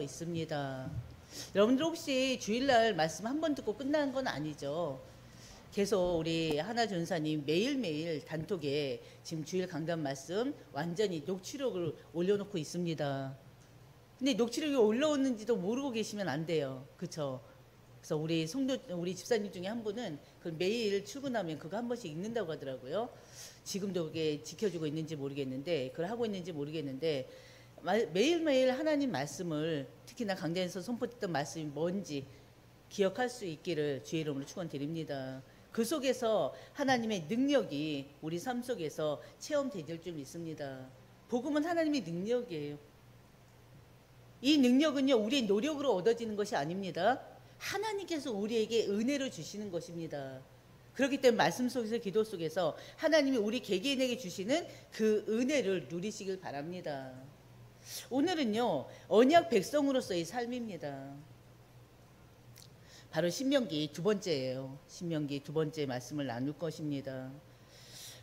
있습니다. 여러분들 혹시 주일날 말씀 한 번 듣고 끝난 건 아니죠? 계속 우리 하나 전사님 매일매일 단톡에 지금 주일 강단 말씀 완전히 녹취록을 올려놓고 있습니다. 근데 녹취록이 올라오는지도 모르고 계시면 안 돼요. 그쵸? 그래서 우리 집사님 중에 한 분은 그 매일 출근하면 그거 한 번씩 읽는다고 하더라고요. 지금도 그게 지켜주고 있는지 모르겠는데, 그걸 하고 있는지 모르겠는데, 매일매일 하나님 말씀을, 특히나 강단에서 선포했던 말씀이 뭔지 기억할 수 있기를 주의 이름으로 축원드립니다. 그 속에서 하나님의 능력이 우리 삶 속에서 체험될 줄 믿습니다. 복음은 하나님의 능력이에요. 이 능력은요, 우리의 노력으로 얻어지는 것이 아닙니다. 하나님께서 우리에게 은혜로 주시는 것입니다. 그렇기 때문에 말씀 속에서, 기도 속에서 하나님이 우리 개개인에게 주시는 그 은혜를 누리시길 바랍니다. 오늘은요, 언약 백성으로서의 삶입니다. 바로 신명기 두 번째예요. 신명기 두 번째 말씀을 나눌 것입니다.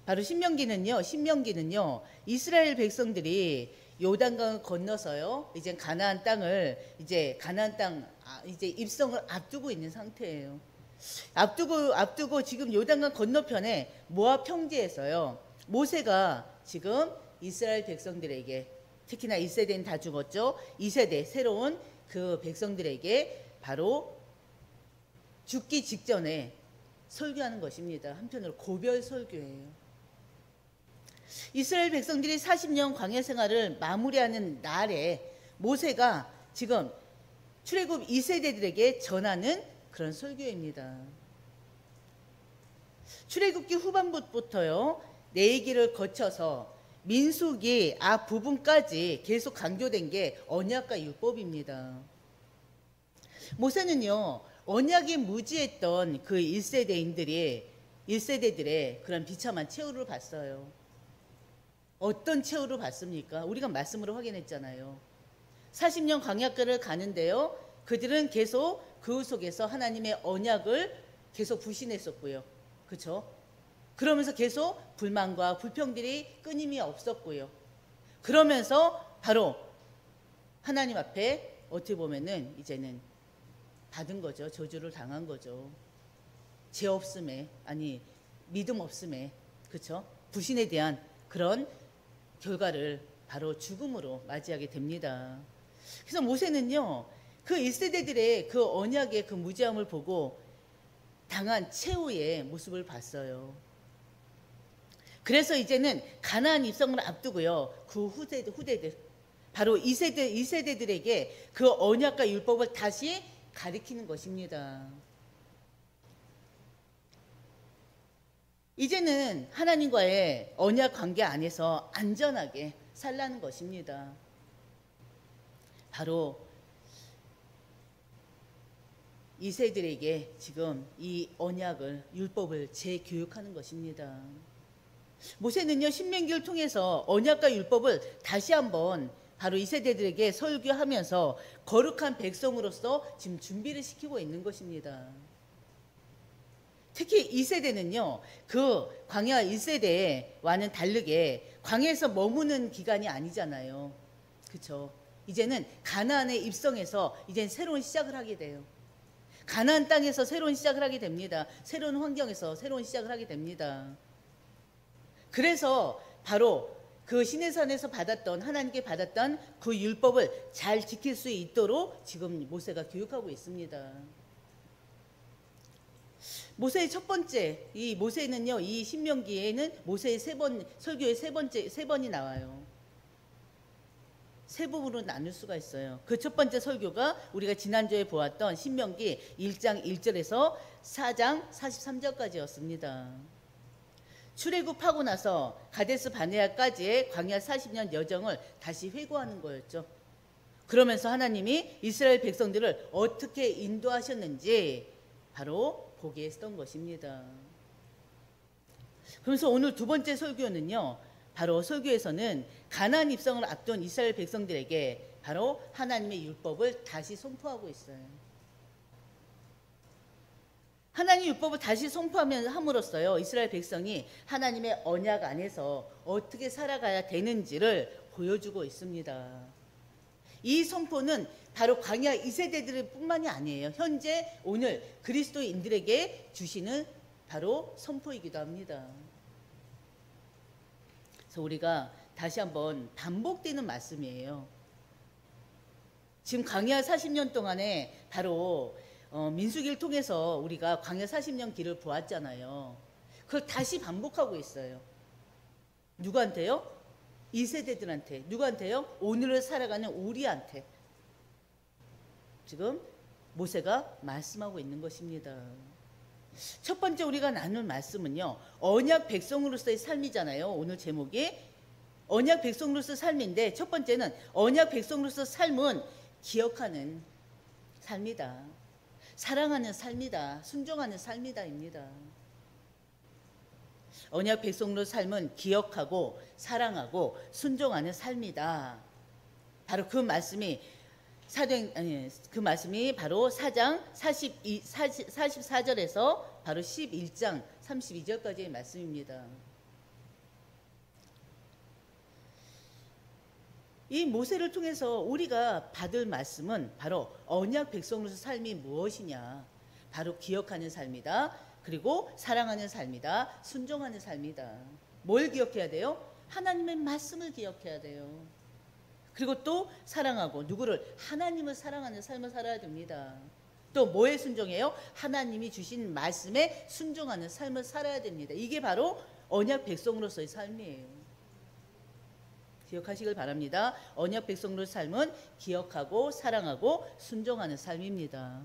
바로 신명기는요, 이스라엘 백성들이 요단강을 건너서요, 이제 가나안 땅을, 이제 입성을 앞두고 있는 상태예요. 앞두고 지금 요단강 건너편에 모압 평지에서요, 모세가 지금 이스라엘 백성들에게, 특히나 1세대는 다 죽었죠. 2세대 새로운 그 백성들에게 바로 죽기 직전에 설교하는 것입니다. 한편으로 고별 설교예요. 이스라엘 백성들이 40년 광야 생활을 마무리하는 날에 모세가 지금 출애굽 2세대들에게 전하는 그런 설교입니다. 출애굽기 후반부부터요, 내 얘기를 거쳐서 민수기 앞부분까지 계속 강조된 게 언약과 율법입니다. 모세는요, 언약이 무지했던 그 1세대들의 그런 비참한 최후를 봤어요. 어떤 최후를 봤습니까? 우리가 말씀으로 확인했잖아요. 40년 광야길을 가는데요, 그들은 계속 그 속에서 하나님의 언약을 계속 불신했었고요. 그렇죠? 그러면서 계속 불만과 불평들이 끊임이 없었고요. 그러면서 바로 하나님 앞에 어떻게 보면은 이제는 받은 거죠. 저주를 당한 거죠. 죄 없음에, 아니 믿음 없음에, 그렇죠? 불신에 대한 그런 결과를 바로 죽음으로 맞이하게 됩니다. 그래서 모세는요, 그 1세대들의 그 언약의 그 무지함을 보고 당한 최후의 모습을 봤어요. 그래서 이제는 가나안 입성을 앞두고요, 그 후대들 바로 2세대들에게 그 언약과 율법을 다시 가리키는 것입니다. 이제는 하나님과의 언약 관계 안에서 안전하게 살라는 것입니다. 바로 2세들에게 지금 이 언약을, 율법을 재교육하는 것입니다. 모세는요, 신명기를 통해서 언약과 율법을 다시 한번 바로 2세대들에게 설교하면서 거룩한 백성으로서 지금 준비를 시키고 있는 것입니다. 특히 2세대는요, 그 광야 1세대와는 다르게 광야에서 머무는 기간이 아니잖아요. 그렇죠? 이제는 가나안에 입성해서 이제 새로운 시작을 하게 돼요. 가나안 땅에서 새로운 시작을 하게 됩니다. 새로운 환경에서 새로운 시작을 하게 됩니다. 그래서 바로 그 시내산에서 하나님께 받았던 그 율법을 잘 지킬 수 있도록 지금 모세가 교육하고 있습니다. 모세의 첫 번째, 이 모세는요, 이 신명기에는 모세의 설교의 세 번이 나와요. 세 부분으로 나눌 수가 있어요. 그 첫 번째 설교가 우리가 지난주에 보았던 신명기 1장 1절에서 4장 43절까지였습니다. 출애굽하고 나서 가데스 바네아까지의 광야 40년 여정을 다시 회고하는 거였죠. 그러면서 하나님이 이스라엘 백성들을 어떻게 인도하셨는지 바로 보게 했던 것입니다. 그래서 오늘 두 번째 설교는요, 바로 설교에서는 가나안 입성을 앞둔 이스라엘 백성들에게 바로 하나님의 율법을 다시 선포하고 있어요. 하나님 율법을 다시 선포함으로써요, 이스라엘 백성이 하나님의 언약 안에서 어떻게 살아가야 되는지를 보여주고 있습니다. 이 선포는 바로 광야 2세대들 뿐만이 아니에요. 현재 오늘 그리스도인들에게 주시는 바로 선포이기도 합니다. 그래서 우리가 다시 한번 반복되는 말씀이에요. 지금 광야 40년 동안에 바로 민수기를 통해서 우리가 광야 40년 길을 보았잖아요. 그걸 다시 반복하고 있어요. 누구한테요? 2세대들한테. 누구한테요? 오늘을 살아가는 우리한테. 지금 모세가 말씀하고 있는 것입니다. 첫 번째 우리가 나눌 말씀은요, 언약 백성으로서의 삶이잖아요. 오늘 제목이 언약 백성으로서 삶인데, 첫 번째는 언약 백성으로서 삶은 기억하는 삶이다. 사랑하는 삶이다. 순종하는 삶이다입니다. 언약 백성으로 삶은 기억하고 사랑하고 순종하는 삶이다. 바로 그 말씀이 그 말씀이 바로 4장 44절에서 바로 11장 32절까지의 말씀입니다. 이 모세를 통해서 우리가 받을 말씀은 바로 언약 백성으로서 삶이 무엇이냐, 바로 기억하는 삶이다. 그리고 사랑하는 삶이다. 순종하는 삶이다. 뭘 기억해야 돼요? 하나님의 말씀을 기억해야 돼요. 그리고 또 사랑하고, 누구를? 하나님을 사랑하는 삶을 살아야 됩니다. 또 뭐에 순종해요? 하나님이 주신 말씀에 순종하는 삶을 살아야 됩니다. 이게 바로 언약 백성으로서의 삶이에요. 기억하시길 바랍니다. 언약 백성으로서의 삶은 기억하고 사랑하고 순종하는 삶입니다.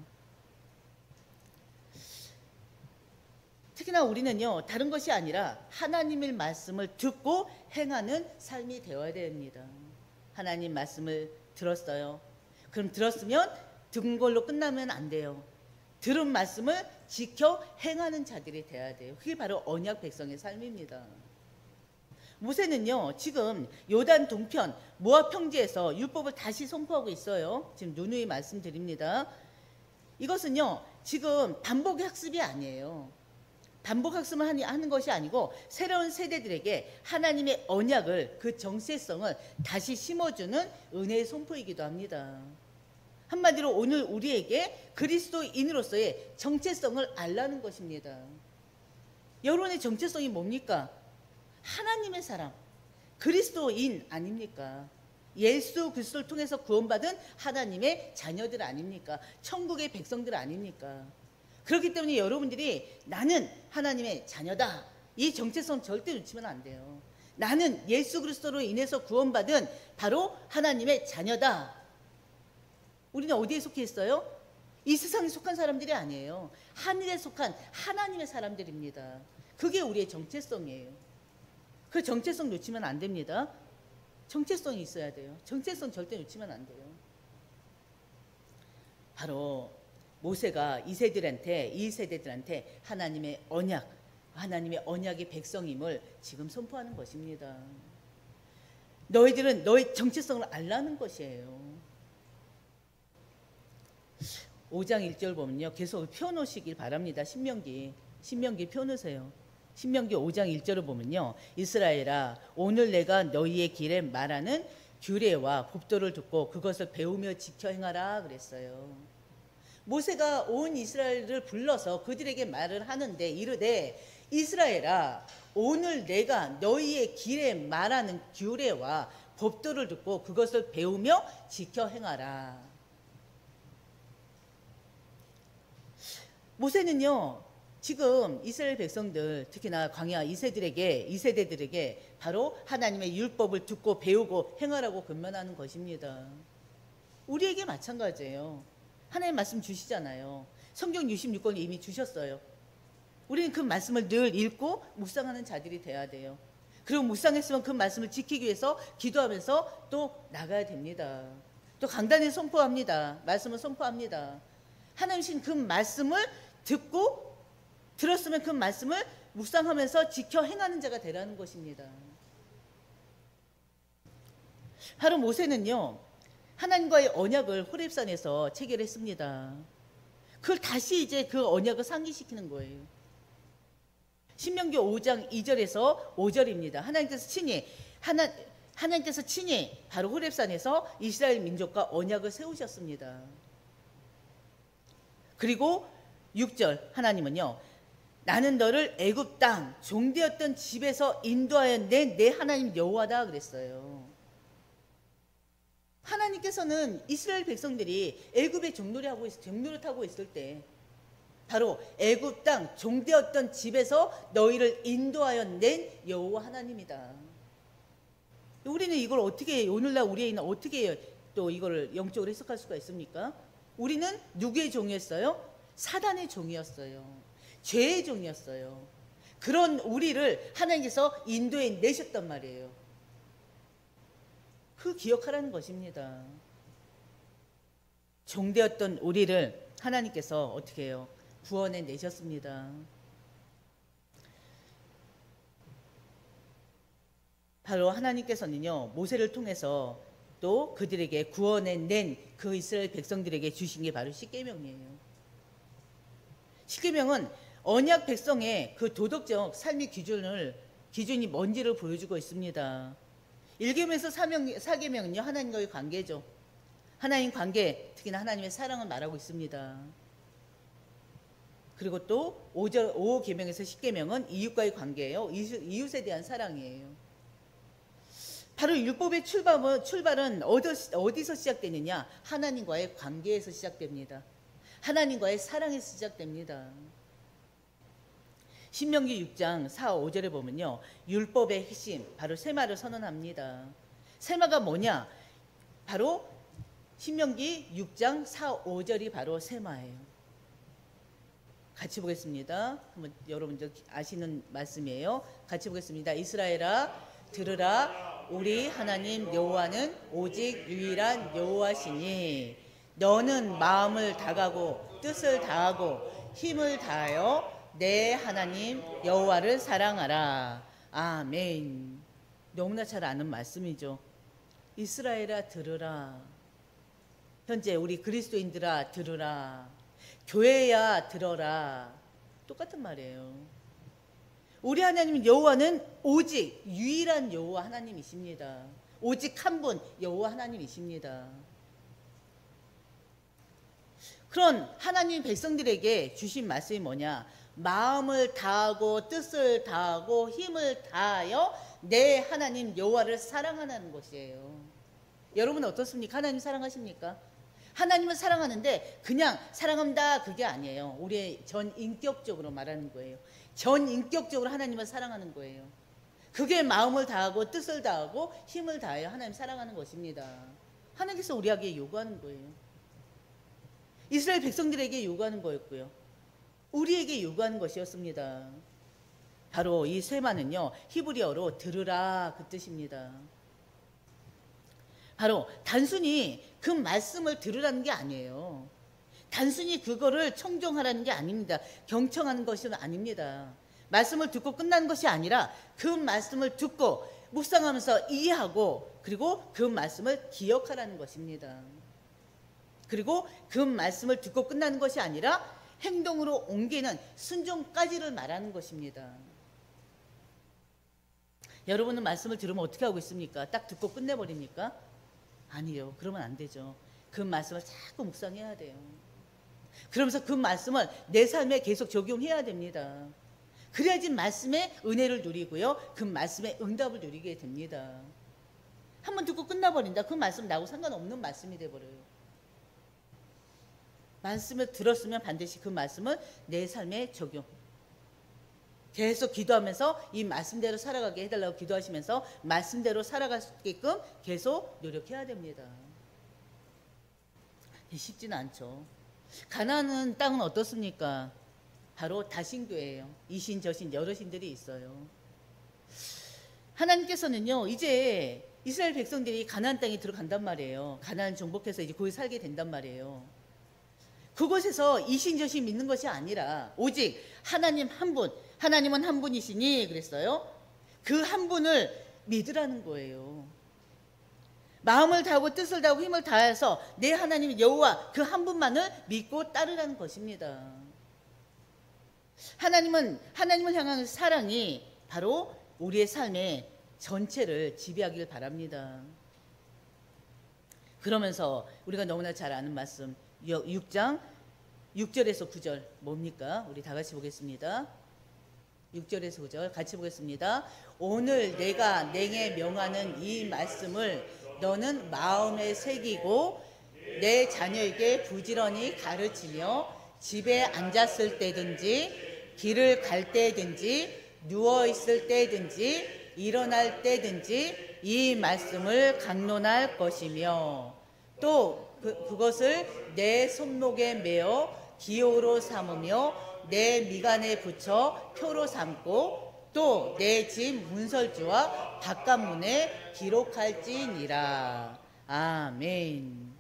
특히나 우리는요, 다른 것이 아니라 하나님의 말씀을 듣고 행하는 삶이 되어야 됩니다. 하나님 말씀을 들었어요. 그럼 들었으면 듣은 걸로 끝나면 안 돼요. 들은 말씀을 지켜 행하는 자들이 되어야 돼요. 그게 바로 언약 백성의 삶입니다. 모세는요, 지금 요단 동편 모압 평지에서 율법을 다시 선포하고 있어요. 지금 누누이 말씀드립니다. 이것은요, 지금 반복 학습이 아니에요. 반복 학습을 하는 것이 아니고 새로운 세대들에게 하나님의 언약을, 그 정체성을 다시 심어주는 은혜의 선포이기도 합니다. 한마디로 오늘 우리에게 그리스도인으로서의 정체성을 알라는 것입니다. 여러분의 정체성이 뭡니까? 하나님의 사람, 그리스도인 아닙니까? 예수 그리스도를 통해서 구원받은 하나님의 자녀들 아닙니까? 천국의 백성들 아닙니까? 그렇기 때문에 여러분들이 나는 하나님의 자녀다, 이 정체성 절대 놓치면 안 돼요. 나는 예수 그리스도로 인해서 구원받은 바로 하나님의 자녀다. 우리는 어디에 속해 있어요? 이 세상에 속한 사람들이 아니에요. 하늘에 속한 하나님의 사람들입니다. 그게 우리의 정체성이에요. 그 정체성 놓치면 안 됩니다. 정체성이 있어야 돼요. 정체성 절대 놓치면 안 돼요. 바로 모세가 이 세대들한테 하나님의 언약, 하나님의 언약의 백성임을 지금 선포하는 것입니다. 너희들은 너의 정체성을 알라는 것이에요. 5장 1절 보면요, 계속 펴놓으시길 바랍니다. 신명기 펴놓으세요. 신명기 5장 1절을 보면요, 이스라엘아, 오늘 내가 너희의 길에 말하는 규례와 법도를 듣고 그것을 배우며 지켜 행하라 그랬어요. 모세가 온 이스라엘을 불러서 그들에게 말을 하는데 이르되, 이스라엘아, 오늘 내가 너희의 길에 말하는 규례와 법도를 듣고 그것을 배우며 지켜 행하라. 모세는요, 지금 이스라엘 백성들, 특히나 광야 2세대들에게 바로 하나님의 율법을 듣고 배우고 행하라고 권면하는 것입니다. 우리에게 마찬가지예요. 하나님 말씀 주시잖아요. 성경 66권을 이미 주셨어요. 우리는 그 말씀을 늘 읽고 묵상하는 자들이 돼야 돼요. 그리고 묵상했으면 그 말씀을 지키기 위해서 기도하면서 또 나가야 됩니다. 또 강단에 선포합니다. 말씀을 선포합니다. 하나님 신 그 말씀을 듣고 들었으면 그 말씀을 묵상하면서 지켜 행하는 자가 되라는 것입니다. 바로 모세는요, 하나님과의 언약을 호렙산에서 체결했습니다. 그걸 다시 이제 그 언약을 상기시키는 거예요. 신명기 5장 2절에서 5절입니다. 하나님께서 친히 하나님께서 친히 바로 호렙산에서 이스라엘 민족과 언약을 세우셨습니다. 그리고 6절 하나님은요, 나는 너를 애굽 땅 종되었던 집에서 인도하여 낸 내 하나님 여호와다 그랬어요. 하나님께서는 이스라엘 백성들이 애굽에 종노릇하고 있을 때 바로 애굽 땅 종되었던 집에서 너희를 인도하여 낸 여호와 하나님이다. 우리는 이걸 어떻게, 오늘날 우리의 있는 어떻게 또 이걸 영적으로 해석할 수가 있습니까? 우리는 누구의 종이었어요? 사단의 종이었어요. 죄의 종이었어요. 그런 우리를 하나님께서 인도해 내셨단 말이에요. 그 기억하라는 것입니다. 종되었던 우리를 하나님께서 어떻게 해요? 구원해 내셨습니다. 바로 하나님께서는요, 모세를 통해서 또 그들에게 구원해 낸 그 이스라엘 백성들에게 주신 게 바로 십계명이에요. 십계명은 언약 백성의 그 도덕적 삶의 기준이 뭔지를 보여주고 있습니다. 1계명에서 4계명은요, 하나님과의 관계죠. 하나님 관계, 특히나 하나님의 사랑을 말하고 있습니다. 그리고 또 5계명에서 10계명은 이웃과의 관계예요. 이웃에 대한 사랑이에요. 바로 율법의 출발은 어디서 시작되느냐? 하나님과의 관계에서 시작됩니다. 하나님과의 사랑에서 시작됩니다. 신명기 6장 4, 5절에 보면요, 율법의 핵심, 바로 세마를 선언합니다. 세마가 뭐냐? 바로 신명기 6장 4, 5절이 바로 세마예요. 같이 보겠습니다. 한번 여러분들 아시는 말씀이에요. 같이 보겠습니다. 이스라엘아 들으라. 우리 하나님 여호와는 오직 유일한 여호와시니 너는 마음을 다하고 뜻을 다하고 힘을 다하여 내 하나님 여호와를 사랑하라. 아멘. 너무나 잘 아는 말씀이죠. 이스라엘아 들으라. 현재 우리 그리스도인들아 들으라. 교회야 들어라. 똑같은 말이에요. 우리 하나님 여호와는 오직 유일한 여호와 하나님이십니다. 오직 한 분 여호와 하나님이십니다. 그런 하나님 백성들에게 주신 말씀이 뭐냐? 마음을 다하고 뜻을 다하고 힘을 다하여 내 하나님 여호와를 사랑하는 것이에요. 여러분은 어떻습니까? 하나님 사랑하십니까? 하나님을 사랑하는데 그냥 사랑한다 그게 아니에요. 우리의 전인격적으로 말하는 거예요. 전인격적으로 하나님을 사랑하는 거예요. 그게 마음을 다하고 뜻을 다하고 힘을 다하여 하나님 사랑하는 것입니다. 하나님께서 우리에게 요구하는 거예요. 이스라엘 백성들에게 요구하는 거였고요. 우리에게 요구하는 것이었습니다. 바로 이 세마는요, 히브리어로 들으라 그 뜻입니다. 바로 단순히 그 말씀을 들으라는 게 아니에요. 단순히 그거를 청종하라는 게 아닙니다. 경청하는 것은 아닙니다. 말씀을 듣고 끝나는 것이 아니라 그 말씀을 듣고 묵상하면서 이해하고 그리고 그 말씀을 기억하라는 것입니다. 그리고 그 말씀을 듣고 끝나는 것이 아니라 행동으로 옮기는 순종까지를 말하는 것입니다. 여러분은 말씀을 들으면 어떻게 하고 있습니까? 딱 듣고 끝내버립니까? 아니요. 그러면 안 되죠. 그 말씀을 자꾸 묵상해야 돼요. 그러면서 그 말씀을 내 삶에 계속 적용해야 됩니다. 그래야지 말씀의 은혜를 누리고요. 그 말씀의 응답을 누리게 됩니다. 한번 듣고 끝나버린다. 그 말씀 나하고 상관없는 말씀이 돼버려요. 말씀을 들었으면 반드시 그 말씀을 내 삶에 적용. 계속 기도하면서 이 말씀대로 살아가게 해달라고 기도하시면서 말씀대로 살아갈 수 있게끔 계속 노력해야 됩니다. 쉽지는 않죠. 가나안 땅은 어떻습니까? 바로 다신교예요. 이신 저신 여러 신들이 있어요. 하나님께서는요, 이제 이스라엘 백성들이 가나안 땅에 들어간단 말이에요. 가나안 정복해서 이제 거기 살게 된단 말이에요. 그곳에서 이신저신 믿는 것이 아니라 오직 하나님 한 분, 하나님은 한 분이시니 그랬어요. 그 한 분을 믿으라는 거예요. 마음을 다하고 뜻을 다하고 힘을 다해서 내 하나님 여호와 그 한 분만을 믿고 따르라는 것입니다. 하나님을 향한 사랑이 바로 우리의 삶에 전체를 지배하길 바랍니다. 그러면서 우리가 너무나 잘 아는 말씀 6장 6절에서 9절 뭡니까? 우리 다 같이 보겠습니다. 6절에서 9절 같이 보겠습니다. 오늘 내가 내게 명하는 이 말씀을 너는 마음에 새기고 내 자녀에게 부지런히 가르치며 집에 앉았을 때든지 길을 갈 때든지 누워 있을 때든지 일어날 때든지 이 말씀을 강론할 것이며 또 그것을 내 손목에 메어 기호로 삼으며 내 미간에 붙여 표로 삼고 또 내 집 문설주와 바깥문에 기록할지니라. 아멘.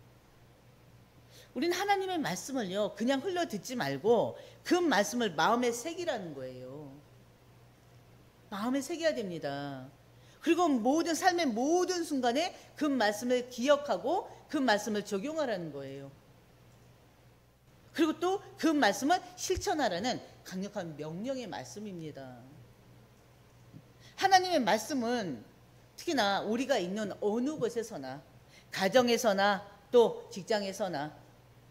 우리는 하나님의 말씀을요 그냥 흘려 듣지 말고 그 말씀을 마음에 새기라는 거예요. 마음에 새겨야 됩니다. 그리고 모든 삶의 모든 순간에 그 말씀을 기억하고 그 말씀을 적용하라는 거예요. 그리고 또 그 말씀을 실천하라는 강력한 명령의 말씀입니다. 하나님의 말씀은 특히나 우리가 있는 어느 곳에서나 가정에서나 또 직장에서나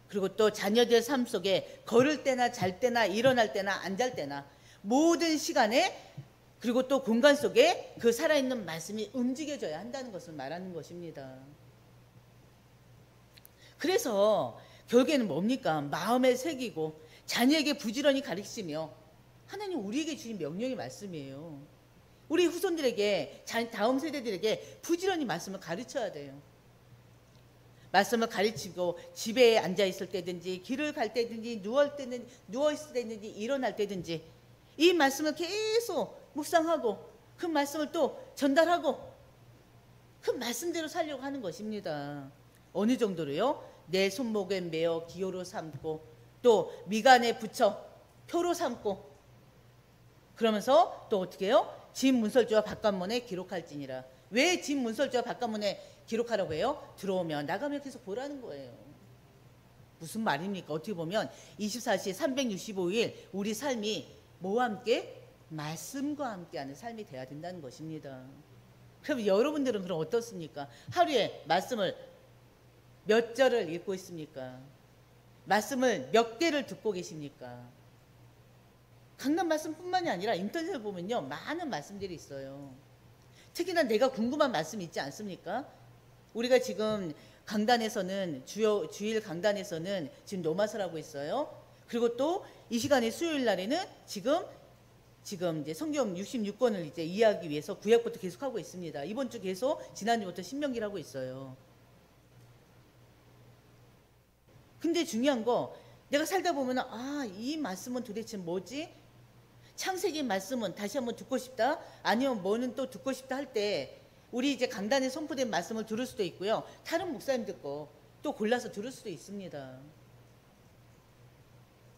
그리고 또 자녀들 삶 속에 걸을 때나 잘 때나 일어날 때나 안 잘 때나 모든 시간에 그리고 또 공간 속에 그 살아있는 말씀이 움직여져야 한다는 것을 말하는 것입니다. 그래서 결국에는 뭡니까? 마음에 새기고 자녀에게 부지런히 가르치며 하나님 우리에게 주신 명령의 말씀이에요. 우리 후손들에게 다음 세대들에게 부지런히 말씀을 가르쳐야 돼요. 말씀을 가르치고 집에 앉아 있을 때든지 길을 갈 때든지 누워 있을 때든지 일어날 때든지 이 말씀을 계속 묵상하고 그 말씀을 또 전달하고 그 말씀대로 살려고 하는 것입니다. 어느 정도로요? 내 손목에 메어 기호로 삼고 또 미간에 붙여 표로 삼고 그러면서 또 어떻게 해요? 집 문설주와 바깥문에 기록할지니라. 왜 집 문설주와 바깥문에 기록하라고 해요? 들어오면 나가면 계속 보라는 거예요. 무슨 말입니까? 어떻게 보면 24시 365일 우리 삶이 뭐와 함께? 말씀과 함께하는 삶이 돼야 된다는 것입니다. 그럼 여러분들은 그럼 어떻습니까? 하루에 말씀을 몇 절을 읽고 있습니까? 말씀을 몇 개를 듣고 계십니까? 강단 말씀뿐만이 아니라 인터넷을 보면요 많은 말씀들이 있어요. 특히나 내가 궁금한 말씀 있지 않습니까? 우리가 지금 강단에서는 주일 강단에서는 지금 노마설 하고 있어요. 그리고 또 이 시간에 수요일 날에는 지금 이제 성경 66권을 이제 이해하기 위해서 구약부터 계속 하고 있습니다. 이번 주 계속 지난주부터 신명기를 하고 있어요. 근데 중요한 거 내가 살다 보면 이 말씀은 도대체 뭐지? 창세기 말씀은 다시 한번 듣고 싶다? 아니면 뭐는 또 듣고 싶다 할 때 우리 이제 강단에 선포된 말씀을 들을 수도 있고요. 다른 목사님들 거 또 골라서 들을 수도 있습니다.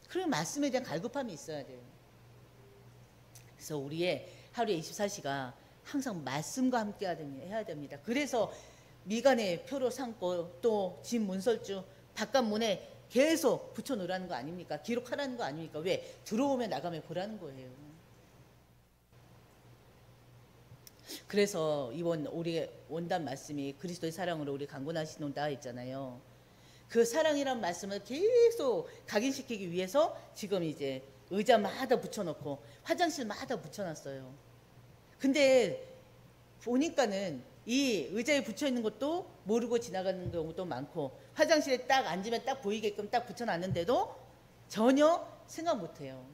그런 말씀에 대한 갈급함이 있어야 돼요. 그래서 우리의 하루의 24시가 항상 말씀과 함께 해야 됩니다. 그래서 미간에 표로 삼고 또 집 문설주 바깥문에 계속 붙여놓으라는 거 아닙니까? 기록하라는 거 아닙니까? 왜? 들어오면 나가면 보라는 거예요. 그래서 이번 우리 원단 말씀이 그리스도의 사랑으로 우리 강권하시는다 했잖아요. 그 사랑이란 말씀을 계속 각인시키기 위해서 지금 이제 의자마다 붙여놓고 화장실마다 붙여놨어요. 근데 보니까는 이 의자에 붙여있는 것도 모르고 지나가는 경우도 많고 화장실에 딱 앉으면 딱 보이게끔 딱 붙여놨는데도 전혀 생각 못해요.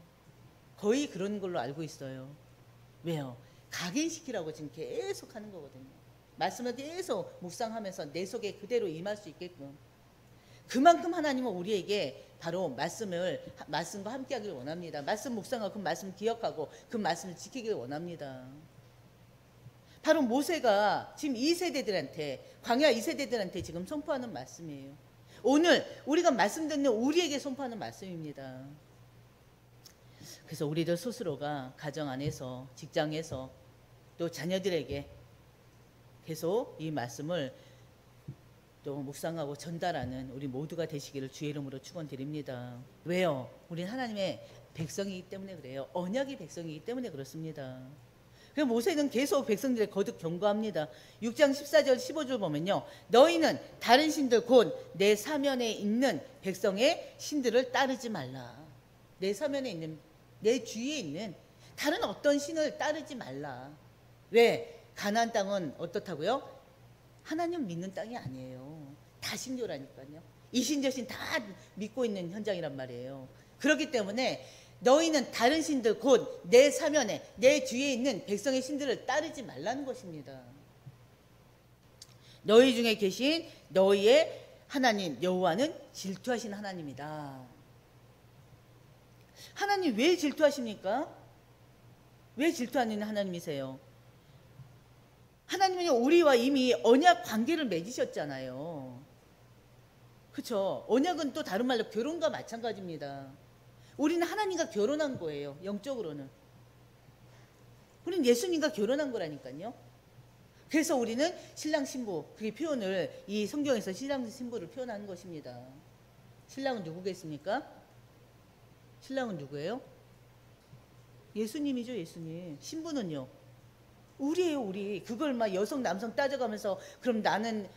거의 그런 걸로 알고 있어요. 왜요? 각인시키라고 지금 계속 하는 거거든요. 말씀을 계속 묵상하면서 내 속에 그대로 임할 수 있게끔. 그만큼 하나님은 우리에게 바로 말씀과 함께 하기를 원합니다. 말씀 묵상하고 그 말씀 기억하고 그 말씀을 지키기를 원합니다. 바로 모세가 지금 이 세대들한테 광야 이 세대들한테 지금 선포하는 말씀이에요. 오늘 우리가 말씀 듣는 우리에게 선포하는 말씀입니다. 그래서 우리들 스스로가 가정 안에서 직장에서 또 자녀들에게 계속 이 말씀을 또 묵상하고 전달하는 우리 모두가 되시기를 주의 이름으로 축원드립니다. 왜요? 우리는 하나님의 백성이기 때문에 그래요. 언약의 백성이기 때문에 그렇습니다. 그래서 모세는 계속 백성들에 거듭 경고합니다. 6장 14절 15절 보면요, 너희는 다른 신들 곧 내 사면에 있는 백성의 신들을 따르지 말라. 내 사면에 있는, 내 주위에 있는 다른 어떤 신을 따르지 말라. 왜? 가나안 땅은 어떻다고요? 하나님 믿는 땅이 아니에요. 다 신교라니까요. 이신저신 다 믿고 있는 현장이란 말이에요. 그렇기 때문에 너희는 다른 신들 곧 내 사면에, 내 주위에 있는 백성의 신들을 따르지 말라는 것입니다. 너희 중에 계신 너희의 하나님 여호와는 질투하신 하나님이다. 하나님 왜 질투하십니까? 왜 질투하는 하나님이세요? 하나님은 우리와 이미 언약 관계를 맺으셨잖아요. 그렇죠? 언약은 또 다른 말로 결혼과 마찬가지입니다. 우리는 하나님과 결혼한 거예요. 영적으로는. 우리는 예수님과 결혼한 거라니까요. 그래서 우리는 신랑 신부, 그게 표현을 이 성경에서 신랑 신부를 표현하는 것입니다. 신랑은 누구겠습니까? 신랑은 누구예요? 예수님이죠, 예수님. 신부는요? 우리예요, 우리. 그걸 막 여성 남성 따져가면서 그럼 나는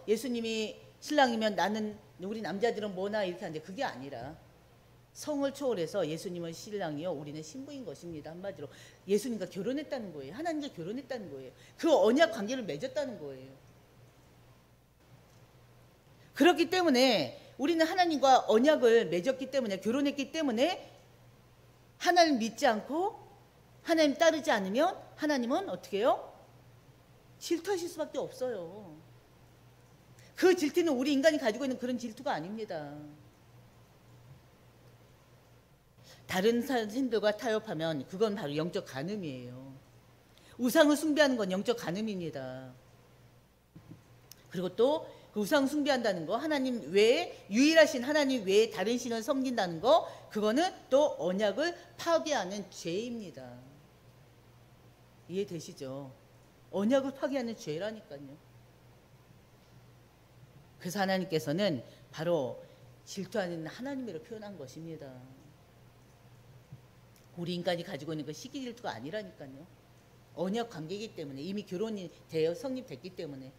예수님이 신랑이면 나는, 우리 남자들은 뭐나 이렇게 하는데, 그게 아니라 성을 초월해서 예수님은 신랑이요, 우리는 신부인 것입니다. 한마디로 예수님과 결혼했다는 거예요. 하나님과 결혼했다는 거예요. 그 언약 관계를 맺었다는 거예요. 그렇기 때문에 우리는 하나님과 언약을 맺었기 때문에, 결혼했기 때문에 하나님 믿지 않고 하나님 따르지 않으면 하나님은 어떻게 해요? 질투하실 수밖에 없어요. 그 질투는 우리 인간이 가지고 있는 그런 질투가 아닙니다. 다른 신들과 타협하면 그건 바로 영적 간음이에요. 우상을 숭배하는 건 영적 간음입니다. 그리고 또 그 우상 숭배한다는 거, 하나님 외에, 유일하신 하나님 외에 다른 신을 섬긴다는 거, 그거는 또 언약을 파괴하는 죄입니다. 이해되시죠? 언약을 파괴하는 죄라니까요. 그래서 하나님께서는 바로 질투하는 하나님으로 표현한 것입니다. 우리 인간이 가지고 있는 그 시기 질투가 아니라니까요. 언약 관계이기 때문에, 이미 결혼이 되어 성립됐기 때문에.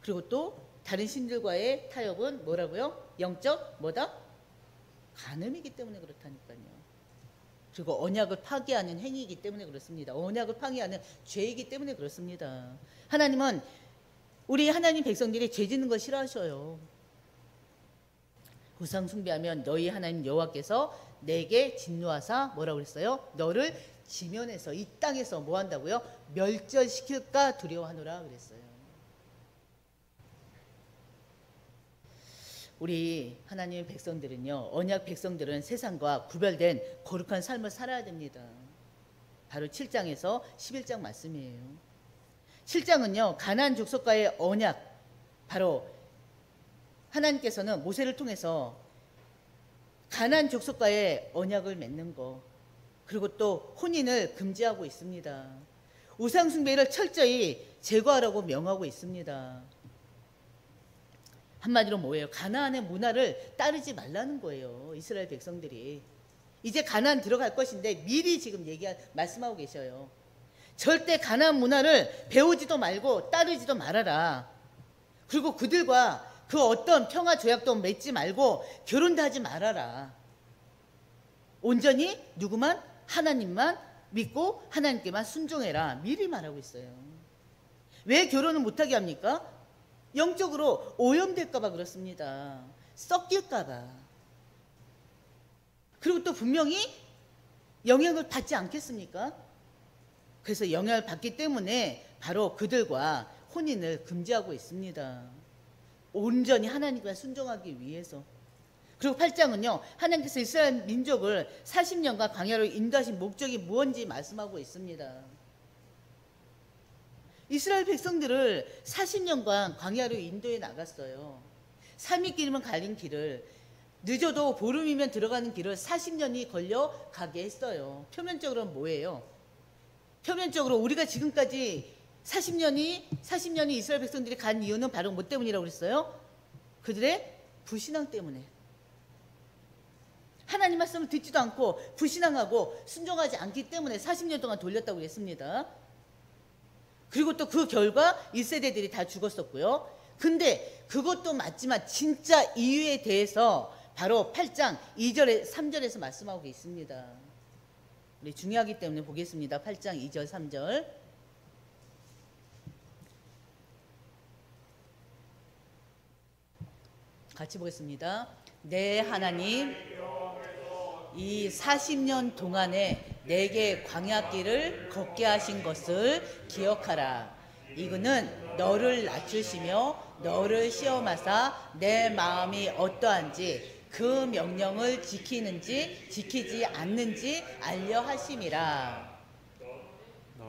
그리고 또 다른 신들과의 타협은 뭐라고요? 영적 뭐다? 간음이기 때문에 그렇다니까요. 그리고 언약을 파괴하는 행위이기 때문에 그렇습니다. 언약을 파괴하는 죄이기 때문에 그렇습니다. 하나님은 우리 하나님 백성들이 죄 짓는 거 싫어하셔요. 우상 숭배하면 너희 하나님 여호와께서 내게 진노하사 뭐라고 그랬어요? 너를 지면에서, 이 땅에서 뭐 한다고요? 멸절시킬까 두려워하노라 그랬어요. 우리 하나님의 백성들은요, 언약 백성들은 세상과 구별된 거룩한 삶을 살아야 됩니다. 바로 7장에서 11장 말씀이에요. 7장은요, 가나안 족속과의 언약, 바로 하나님께서는 모세를 통해서 가나안 족속과의 언약을 맺는 거, 그리고 또 혼인을 금지하고 있습니다. 우상 숭배를 철저히 제거하라고 명하고 있습니다. 한마디로 뭐예요? 가나안의 문화를 따르지 말라는 거예요. 이스라엘 백성들이. 이제 가나안 들어갈 것인데 미리 지금 말씀하고 계셔요. 절대 가나안 문화를 배우지도 말고 따르지도 말아라. 그리고 그들과 그 어떤 평화 조약도 맺지 말고 결혼도 하지 말아라. 온전히 누구만? 하나님만 믿고 하나님께만 순종해라. 미리 말하고 있어요. 왜 결혼을 못하게 합니까? 영적으로 오염될까봐 그렇습니다. 섞일까봐. 그리고 또 분명히 영향을 받지 않겠습니까? 그래서 영향을 받기 때문에 바로 그들과 혼인을 금지하고 있습니다. 온전히 하나님과 순종하기 위해서. 그리고 8장은요, 하나님께서 이스라엘 민족을 40년간 광야로 인도하신 목적이 무엇인지 말씀하고 있습니다. 이스라엘 백성들을 40년간 광야로 인도해 나갔어요. 3일 길이면 갈린 길을, 늦어도 보름이면 들어가는 길을 40년이 걸려 가게 했어요. 표면적으로는 뭐예요? 표면적으로 우리가 지금까지 40년이 이스라엘 백성들이 간 이유는 바로 뭐 때문이라고 그랬어요? 그들의 불신앙 때문에. 하나님 말씀을 듣지도 않고 불신앙하고 순종하지 않기 때문에 40년 동안 돌렸다고 했습니다. 그리고 또 그 결과 1세대들이 다 죽었었고요. 근데 그것도 맞지만 진짜 이유에 대해서 바로 8장 2절에 3절에서 말씀하고 있습니다. 우리 중요하기 때문에 보겠습니다. 8장 2절 3절 같이 보겠습니다. 내 하나님, 이 40년 동안에 내게 광야길을 걷게 하신 것을 기억하라. 이거는 너를 낮추시며 너를 시험하사 내 마음이 어떠한지 그 명령을 지키는지 지키지 않는지 알려 하심이라.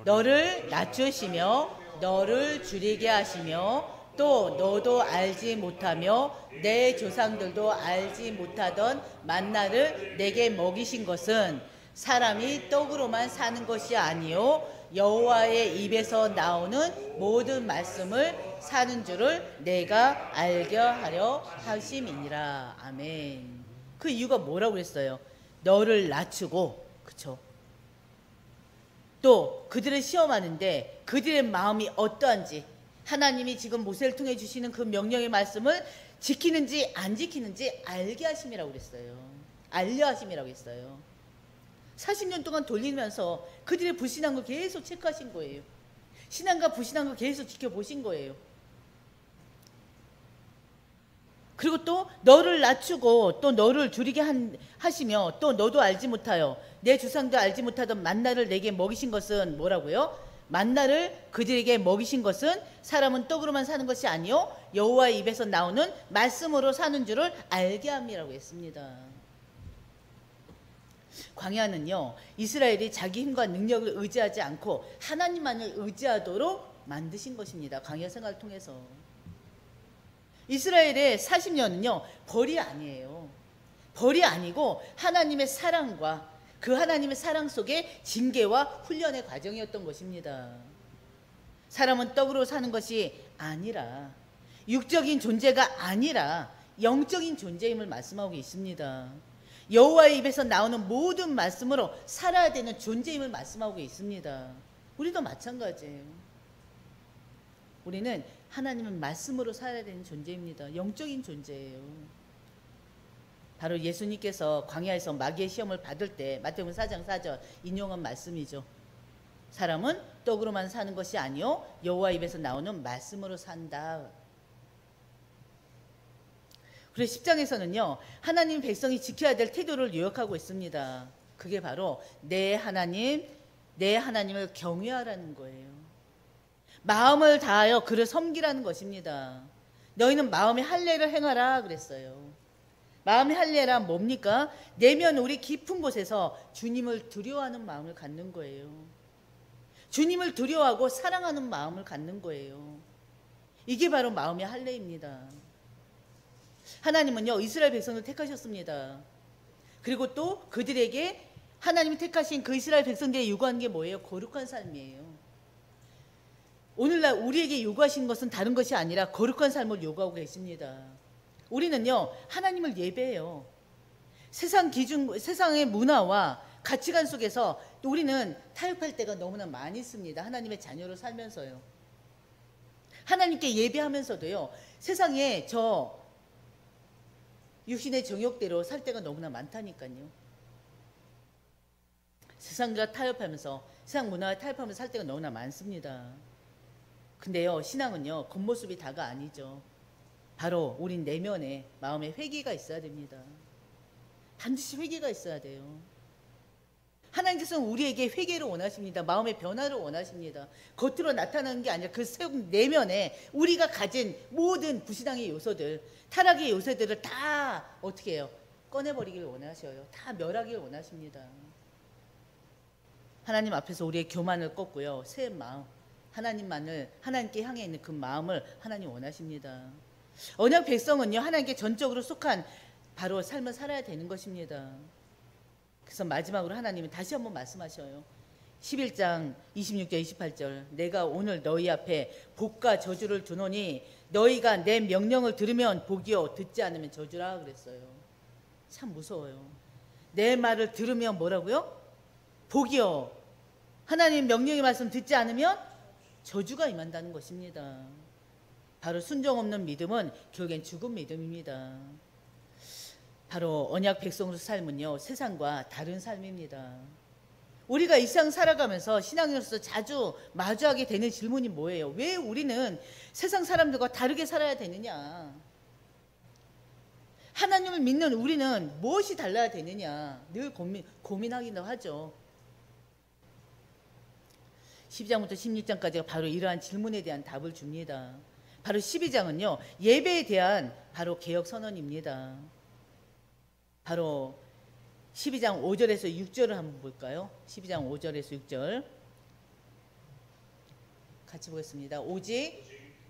너를 낮추시며 너를 줄이게 하시며 또 너도 알지 못하며 내 조상들도 알지 못하던 만나를 내게 먹이신 것은 사람이 떡으로만 사는 것이 아니요 여호와의 입에서 나오는 모든 말씀을 사는 줄을 내가 알게 하려 하심이니라. 아멘. 그 이유가 뭐라고 했어요? 너를 낮추고, 그쵸? 또 그들을 시험하는데 그들의 마음이 어떠한지, 하나님이 지금 모세를 통해 주시는 그 명령의 말씀을 지키는지 안 지키는지 알게 하심이라고 그랬어요. 알려 하심이라고 했어요. 40년 동안 돌리면서 그들의 불신한 걸 계속 체크하신 거예요. 신앙과 불신한 걸 계속 지켜보신 거예요. 그리고 또 너를 낮추고 또 너를 줄이게 하시며 또 너도 알지 못하여 내 조상도 알지 못하던 만나를 내게 먹이신 것은 뭐라고요? 만나를 그들에게 먹이신 것은 사람은 떡으로만 사는 것이 아니요 여호와의 입에서 나오는 말씀으로 사는 줄을 알게 함이라고 했습니다. 광야는요 이스라엘이 자기 힘과 능력을 의지하지 않고 하나님만을 의지하도록 만드신 것입니다. 광야 생활을 통해서. 이스라엘의 40년은요 벌이 아니에요. 벌이 아니고 하나님의 사랑과 그 하나님의 사랑 속에 징계와 훈련의 과정이었던 것입니다. 사람은 떡으로 사는 것이 아니라 육적인 존재가 아니라 영적인 존재임을 말씀하고 있습니다. 여호와의 입에서 나오는 모든 말씀으로 살아야 되는 존재임을 말씀하고 있습니다. 우리도 마찬가지예요. 우리는 하나님은 말씀으로 살아야 되는 존재입니다. 영적인 존재예요. 바로 예수님께서 광야에서 마귀의 시험을 받을 때 마태복음 4장 4절 인용한 말씀이죠. 사람은 떡으로만 사는 것이 아니요 여호와 입에서 나오는 말씀으로 산다. 그래서 10장에서는요 하나님 백성이 지켜야 될 태도를 요약하고 있습니다. 그게 바로 내 하나님을 경외하라는 거예요. 마음을 다하여 그를 섬기라는 것입니다. 너희는 마음의 할례를 행하라 그랬어요. 마음의 할례라 뭡니까? 내면 우리 깊은 곳에서 주님을 두려워하는 마음을 갖는 거예요. 주님을 두려워하고 사랑하는 마음을 갖는 거예요. 이게 바로 마음의 할례입니다. 하나님은요 이스라엘 백성을 택하셨습니다. 그리고 또 그들에게 하나님이 택하신 그 이스라엘 백성들이 요구하는 게 뭐예요? 거룩한 삶이에요. 오늘날 우리에게 요구하시는 것은 다른 것이 아니라 거룩한 삶을 요구하고 계십니다. 우리는요 하나님을 예배해요. 세상의 문화와 가치관 속에서 우리는 타협할 때가 너무나 많이 있습니다. 하나님의 자녀로 살면서요. 하나님께 예배하면서도요 세상에 저 육신의 정욕대로 살 때가 너무나 많다니까요. 세상과 타협하면서 세상 문화와 타협하면서 살 때가 너무나 많습니다. 근데요 신앙은요 겉모습이 다가 아니죠. 바로 우린 내면에 마음에 회개가 있어야 됩니다. 반드시 회개가 있어야 돼요. 하나님께서는 우리에게 회개를 원하십니다. 마음의 변화를 원하십니다. 겉으로 나타나는 게 아니라 그 내면에 우리가 가진 모든 불신앙의 요소들, 타락의 요소들을 다 어떻게 해요? 꺼내버리길 원하셔요. 다 멸하길 원하십니다. 하나님 앞에서 우리의 교만을 꺾고요. 새 마음, 하나님께 향해 있는 그 마음을 하나님 원하십니다. 언약 백성은요 하나님께 전적으로 속한 바로 삶을 살아야 되는 것입니다. 그래서 마지막으로 하나님은 다시 한번 말씀하셔요. 11장 26절 28절 내가 오늘 너희 앞에 복과 저주를 두노니 너희가 내 명령을 들으면 복이요 듣지 않으면 저주라 그랬어요. 참 무서워요. 내 말을 들으면 뭐라고요? 복이요. 하나님 명령의 말씀 듣지 않으면 저주가 임한다는 것입니다. 바로 순종 없는 믿음은 결국엔 죽은 믿음입니다. 바로 언약 백성으로 삶은요, 세상과 다른 삶입니다. 우리가 이 세상 살아가면서 신앙인으로서 자주 마주하게 되는 질문이 뭐예요? 왜 우리는 세상 사람들과 다르게 살아야 되느냐? 하나님을 믿는 우리는 무엇이 달라야 되느냐? 늘 고민하기도 하죠. 12장부터 16장까지가 바로 이러한 질문에 대한 답을 줍니다. 바로 12장은요, 예배에 대한 바로 개혁 선언입니다. 바로 12장 5절에서 6절을 한번 볼까요? 12장 5절에서 6절 같이 보겠습니다. 오직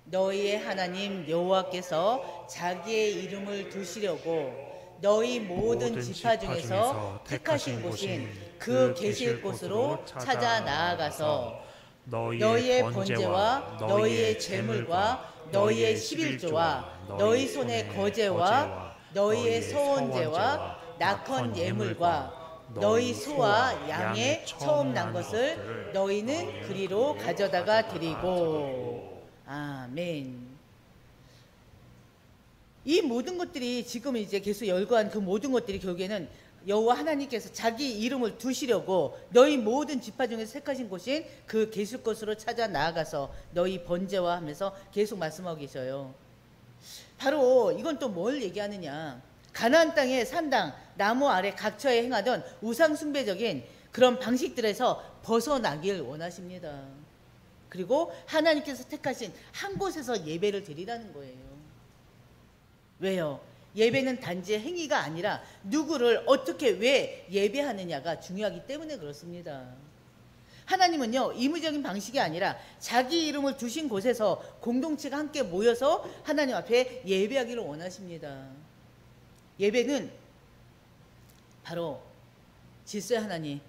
너희의 하나님 여호와께서 자기의 이름을 두시려고 너희 모든 지파 중에서 택하신 곳인 그 계실 곳으로 찾아 나아가서 너희의 번제와 너희의 제물과 너희의 11조와 너희 손의 거제와 너희의 서원제와 낙헌 예물과 너희 소와 양의 처음 난 것을 너희는 그리로 가져다가 드리고. 아멘. 이 모든 것들이 지금 이제 계속 열거한 그 모든 것들이 결국에는 여호와 하나님께서 자기 이름을 두시려고 너희 모든 지파 중에서 택하신 곳인 그 계실 곳으로 찾아 나아가서 너희 번제와 하면서 계속 말씀하고 계셔요. 바로 이건 또 뭘 얘기하느냐? 가나안 땅의 산당 나무 아래 각처에 행하던 우상 숭배적인 그런 방식들에서 벗어나길 원하십니다. 그리고 하나님께서 택하신 한 곳에서 예배를 드리라는 거예요. 왜요? 예배는 단지 행위가 아니라 누구를 어떻게 왜 예배하느냐가 중요하기 때문에 그렇습니다. 하나님은요, 임의적인 방식이 아니라 자기 이름을 두신 곳에서 공동체가 함께 모여서 하나님 앞에 예배하기를 원하십니다. 예배는 바로 질서의 하나님,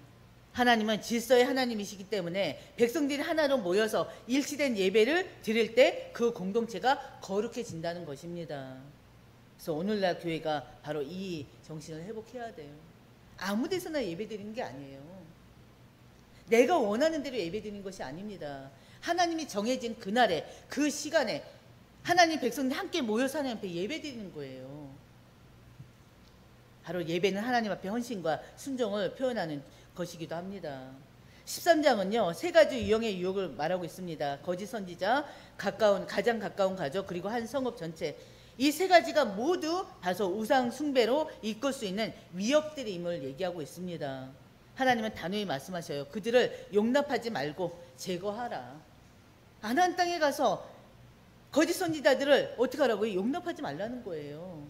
하나님은 질서의 하나님이시기 때문에 백성들이 하나로 모여서 일치된 예배를 드릴 때 그 공동체가 거룩해진다는 것입니다. 그래서 오늘날 교회가 바로 이 정신을 회복해야 돼요. 아무 데서나 예배 드리는 게 아니에요. 내가 원하는 대로 예배 드리는 것이 아닙니다. 하나님이 정해진 그날에 그 시간에 하나님 백성들이 함께 모여서 하나님 앞에 예배 드리는 거예요. 바로 예배는 하나님 앞에 헌신과 순종을 표현하는 것이기도 합니다. 13장은요, 세 가지 유형의 유혹을 말하고 있습니다. 거짓 선지자, 가장 가까운 가족, 그리고 한 성읍 전체. 이 세 가지가 모두 다소 우상 숭배로 이끌 수 있는 위협들임을 얘기하고 있습니다. 하나님은 단호히 말씀하셔요. 그들을 용납하지 말고 제거하라. 가나안 땅에 가서 거짓 선지자들을 어떻게 하라고요? 용납하지 말라는 거예요.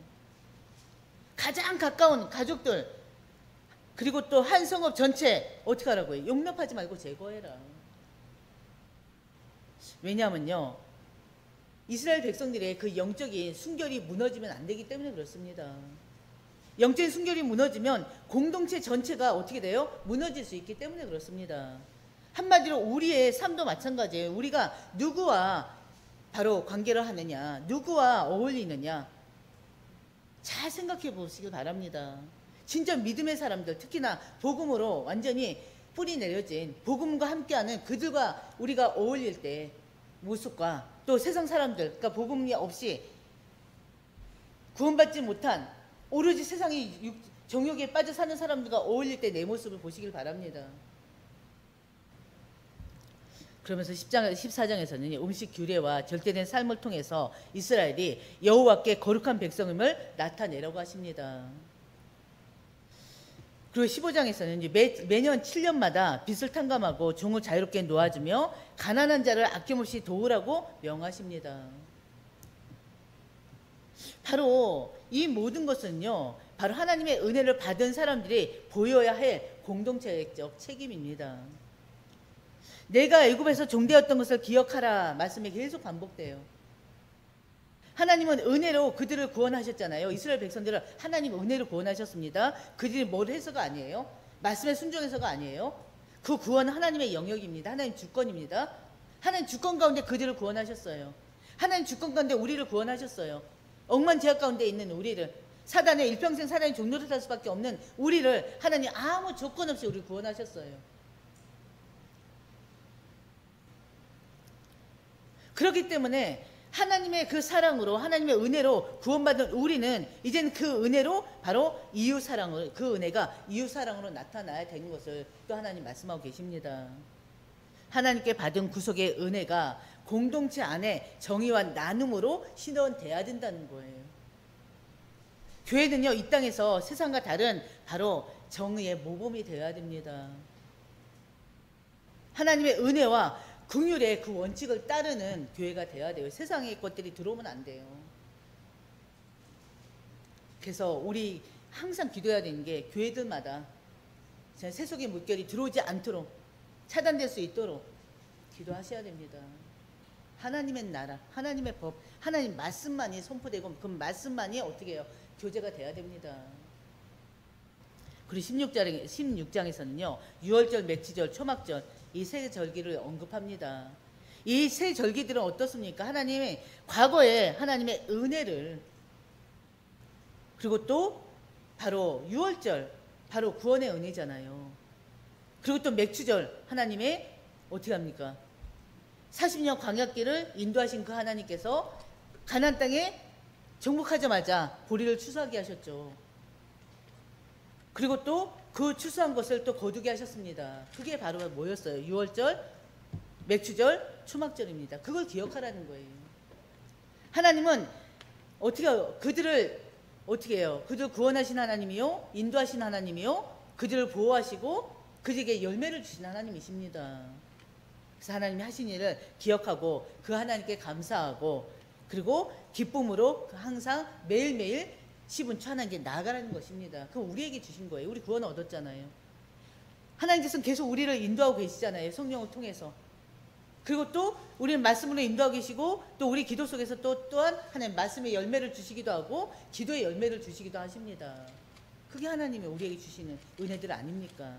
가장 가까운 가족들, 그리고 또 한 성읍 전체 어떻게 하라고요? 용납하지 말고 제거해라. 왜냐하면요, 이스라엘 백성들의 그 영적인 순결이 무너지면 안 되기 때문에 그렇습니다. 영적인 순결이 무너지면 공동체 전체가 어떻게 돼요? 무너질 수 있기 때문에 그렇습니다. 한마디로 우리의 삶도 마찬가지예요. 우리가 누구와 바로 관계를 하느냐, 누구와 어울리느냐, 잘 생각해 보시길 바랍니다. 진짜 믿음의 사람들, 특히나 복음으로 완전히 뿌리 내려진 복음과 함께하는 그들과 우리가 어울릴 때 모습과 또 세상 사람들, 그러니까 복음이 없이 구원받지 못한 오로지 세상의 정욕에 빠져 사는 사람들과 어울릴 때 내 모습을 보시길 바랍니다. 그러면서 14장에서는 음식 규례와 절대된 삶을 통해서 이스라엘이 여호와께 거룩한 백성임을 나타내라고 하십니다. 그리고 15장에서는 매년 7년마다 빚을 탕감하고 종을 자유롭게 놓아주며 가난한 자를 아낌없이 도우라고 명하십니다. 바로 이 모든 것은요, 바로 하나님의 은혜를 받은 사람들이 보여야 할 공동체적 책임입니다. 내가 애굽에서 종되었던 것을 기억하라 말씀이 계속 반복돼요. 하나님은 은혜로 그들을 구원하셨잖아요. 이스라엘 백성들을 하나님 은혜로 구원하셨습니다. 그들이 뭘 해서가 아니에요. 말씀에 순종해서가 아니에요. 그 구원은 하나님의 영역입니다. 하나님 주권입니다. 하나님 주권 가운데 그들을 구원하셨어요. 하나님 주권 가운데 우리를 구원하셨어요. 억만 죄악 가운데 있는 우리를, 사단의 일평생 사단의 종로를 살 수밖에 없는 우리를 하나님 아무 조건 없이 우리 구원하셨어요. 그렇기 때문에 하나님의 그 사랑으로, 하나님의 은혜로 구원받은 우리는 이제는 그 은혜로 바로 이웃 사랑을, 그 은혜가 이웃 사랑으로 나타나야 되는 것을 또 하나님 말씀하고 계십니다. 하나님께 받은 구속의 은혜가 공동체 안에 정의와 나눔으로 신원돼야 된다는 거예요. 교회는요, 이 땅에서 세상과 다른 바로 정의의 모범이 되어야 됩니다. 하나님의 은혜와 긍휼의 그 원칙을 따르는 교회가 되어야 돼요. 세상의 것들이 들어오면 안 돼요. 그래서 우리 항상 기도해야 되는 게 교회들마다 세속의 물결이 들어오지 않도록 차단될 수 있도록 기도하셔야 됩니다. 하나님의 나라, 하나님의 법, 하나님 말씀만이 선포되고 그 말씀만이 어떻게 해요? 교제가 돼야 됩니다. 그리고 16장에서는요. 유월절, 맥주절, 초막절 이 세 절기를 언급합니다. 이 세 절기들은 어떻습니까? 하나님의 과거에 하나님의 은혜를, 그리고 또 바로 유월절 바로 구원의 은혜잖아요. 그리고 또 맥주절 하나님의 어떻게 합니까? 40년 광야길을 인도하신 그 하나님께서 가나안 땅에 정복하자마자 보리를 추수하게 하셨죠. 그리고 또 그 추수한 것을 또 거두게 하셨습니다. 그게 바로 뭐였어요? 유월절, 맥주절, 초막절입니다. 그걸 기억하라는 거예요. 하나님은 어떻게 그들을 어떻게 해요? 그들 구원하신 하나님이요, 인도하신 하나님이요, 그들을 보호하시고 그들에게 열매를 주신 하나님이십니다. 그래서 하나님이 하신 일을 기억하고 그 하나님께 감사하고 그리고 기쁨으로 항상 매일매일 10분 하나님께 나아가라는 것입니다. 그건 우리에게 주신 거예요. 우리 구원을 얻었잖아요. 하나님께서는 계속 우리를 인도하고 계시잖아요. 성령을 통해서. 그리고 또 우리는 말씀으로 인도하고 계시고 또 우리 기도 속에서 또한 하나님 말씀의 열매를 주시기도 하고 기도의 열매를 주시기도 하십니다. 그게 하나님이 우리에게 주시는 은혜들 아닙니까?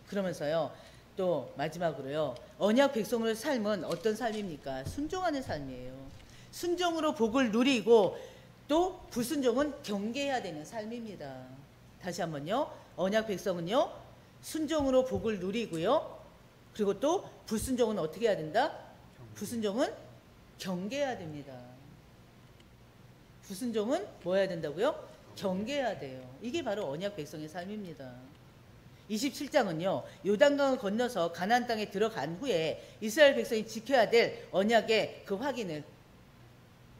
그러면서요. 또 마지막으로요. 언약 백성의 삶은 어떤 삶입니까? 순종하는 삶이에요. 순종으로 복을 누리고 또 불순종은 경계해야 되는 삶입니다. 다시 한번요. 언약 백성은요. 순종으로 복을 누리고요. 그리고 또 불순종은 어떻게 해야 된다? 불순종은 경계해야 됩니다. 불순종은 뭐 해야 된다고요? 경계해야 돼요. 이게 바로 언약 백성의 삶입니다. 27장은요. 요단강을 건너서 가나안 땅에 들어간 후에 이스라엘 백성이 지켜야 될 언약의 그 확인을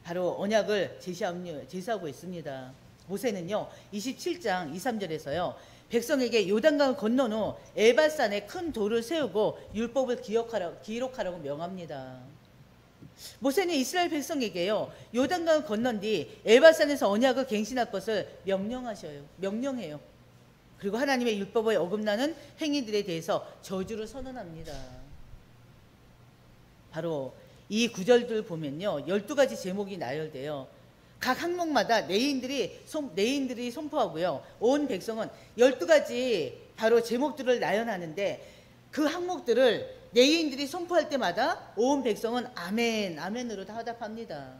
바로 언약을 제시하고 있습니다. 모세는요. 27장 2, 3절에서요. 백성에게 요단강을 건넌 후 에발산에 큰 돌을 세우고 율법을 기록하라고 명합니다. 모세는 이스라엘 백성에게요. 요단강을 건넌 뒤 에발산에서 언약을 갱신할 것을 명령해요. 그리고 하나님의 율법에 어긋나는 행위들에 대해서 저주를 선언합니다. 바로 이 구절들 보면요. 12가지 제목이 나열돼요. 각 항목마다 레위인들이 선포하고요. 온 백성은 12가지 바로 제목들을 나열하는데 그 항목들을 레위인들이 선포할 때마다 온 백성은 아멘, 아멘으로 다 화답합니다.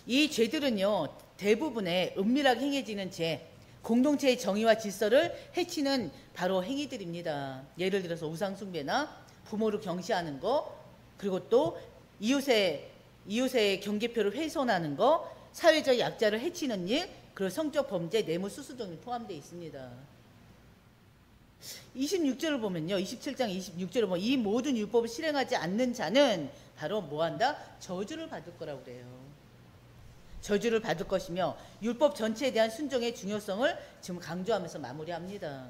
이 죄들은요. 대부분의 은밀하게 행해지는 죄, 공동체의 정의와 질서를 해치는 바로 행위들입니다. 예를 들어서 우상숭배나 부모를 경시하는 거, 그리고 또 이웃의 경계표를 훼손하는 거, 사회적 약자를 해치는 일, 그리고 성적 범죄, 뇌물수수 등이 포함되어 있습니다. 26절을 보면요. 27장 26절을 보면 이 모든 율법을 실행하지 않는 자는 바로 뭐한다? 저주를 받을 거라고 그래요. 저주를 받을 것이며 율법 전체에 대한 순종의 중요성을 지금 강조하면서 마무리합니다.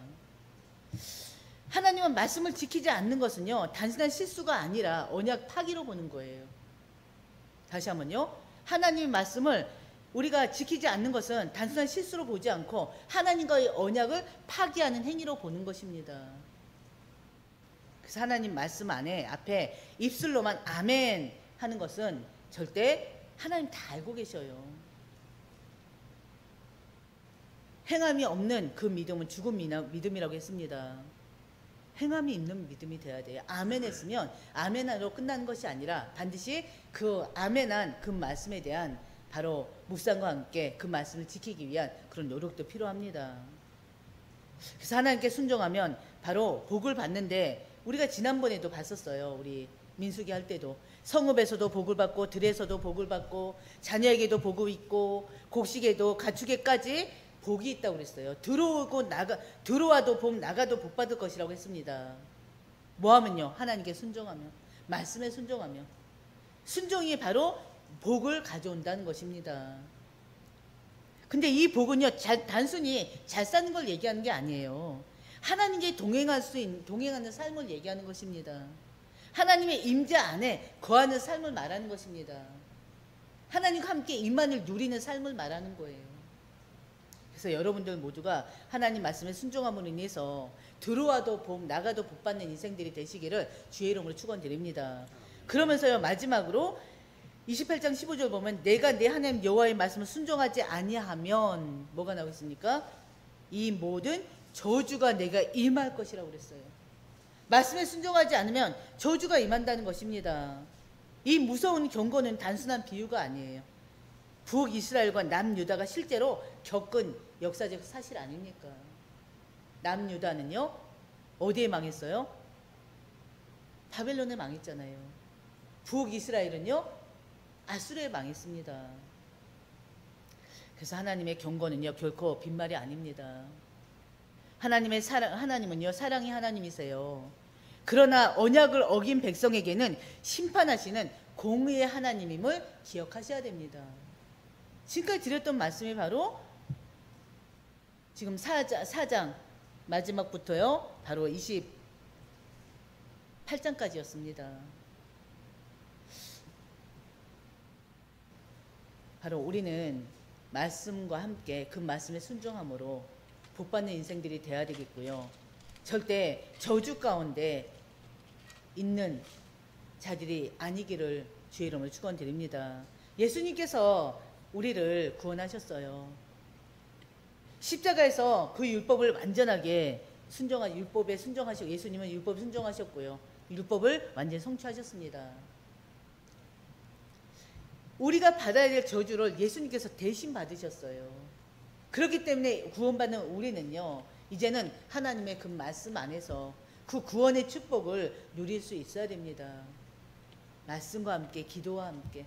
하나님은 말씀을 지키지 않는 것은요. 단순한 실수가 아니라 언약 파기로 보는 거예요. 다시 한번요. 하나님의 말씀을 우리가 지키지 않는 것은 단순한 실수로 보지 않고 하나님과의 언약을 파기하는 행위로 보는 것입니다. 그래서 하나님 말씀 안에 앞에 입술로만 아멘 하는 것은 절대 하나님 다 알고 계셔요. 행함이 없는 그 믿음은 죽은 믿음이라고 했습니다. 행함이 있는 믿음이 돼야 돼요. 아멘 했으면 아멘으로 끝나는 것이 아니라 반드시 그 아멘한 그 말씀에 대한 바로 묵상과 함께 그 말씀을 지키기 위한 그런 노력도 필요합니다. 그래서 하나님께 순종하면 바로 복을 받는데, 우리가 지난번에도 봤었어요. 우리 민수기 할 때도 성읍에서도 복을 받고 들에서도 복을 받고 자녀에게도 복이 있고 곡식에도 가축에까지 복이 있다고 그랬어요. 들어와도 복, 나가도 복 받을 것이라고 했습니다. 뭐하면요? 하나님께 순종하면, 말씀에 순종하면. 순종이 바로 복을 가져온다는 것입니다. 근데 이 복은요, 단순히 잘 사는 걸 얘기하는 게 아니에요. 하나님께 동행하는 삶을 얘기하는 것입니다. 하나님의 임재 안에 거하는 삶을 말하는 것입니다. 하나님과 함께 임만을 누리는 삶을 말하는 거예요. 그래서 여러분들 모두가 하나님 말씀에 순종함으로 인해서 들어와도 복, 나가도 복 받는 인생들이 되시기를 주의 이름으로 축원드립니다. 그러면서요, 마지막으로 28장 15절 보면 내가 내 하나님 여호와의 말씀을 순종하지 아니하면 뭐가 나오겠습니까? 이 모든 저주가 내가 임할 것이라고 그랬어요. 말씀에 순종하지 않으면 저주가 임한다는 것입니다. 이 무서운 경고는 단순한 비유가 아니에요. 북이스라엘과 남유다가 실제로 겪은 역사적 사실 아닙니까? 남유다는요, 어디에 망했어요? 바벨론에 망했잖아요. 북이스라엘은요, 아수르에 망했습니다. 그래서 하나님의 경고는요, 결코 빈말이 아닙니다. 하나님은요, 사랑의 하나님이세요. 그러나 언약을 어긴 백성에게는 심판하시는 공의의 하나님임을 기억하셔야 됩니다. 지금까지 드렸던 말씀이 바로 지금 4장 마지막부터요, 바로 28장까지였습니다. 바로 우리는 말씀과 함께 그 말씀에 순종함으로 복받는 인생들이 되어야 되겠고요. 절대 저주 가운데 있는 자들이 아니기를 주의 이름으로 축원드립니다. 예수님께서 우리를 구원하셨어요. 십자가에서 그 율법을 완전하게 율법에 순종하시고, 예수님은 율법에 순종하셨고요. 율법을 완전히 성취하셨습니다. 우리가 받아야 될 저주를 예수님께서 대신 받으셨어요. 그렇기 때문에 구원받는 우리는요, 이제는 하나님의 그 말씀 안에서 그 구원의 축복을 누릴 수 있어야 됩니다. 말씀과 함께, 기도와 함께,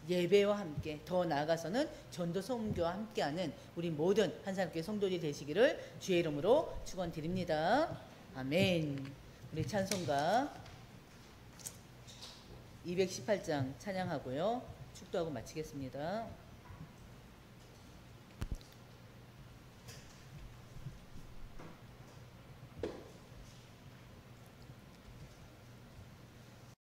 예배와 함께, 더 나아가서는 전도 선교와 함께하는 우리 모든 한사람교회 성도들이 되시기를 주의 이름으로 축원드립니다. 아멘. 우리 찬송가 218장 찬양하고요, 축도하고 마치겠습니다.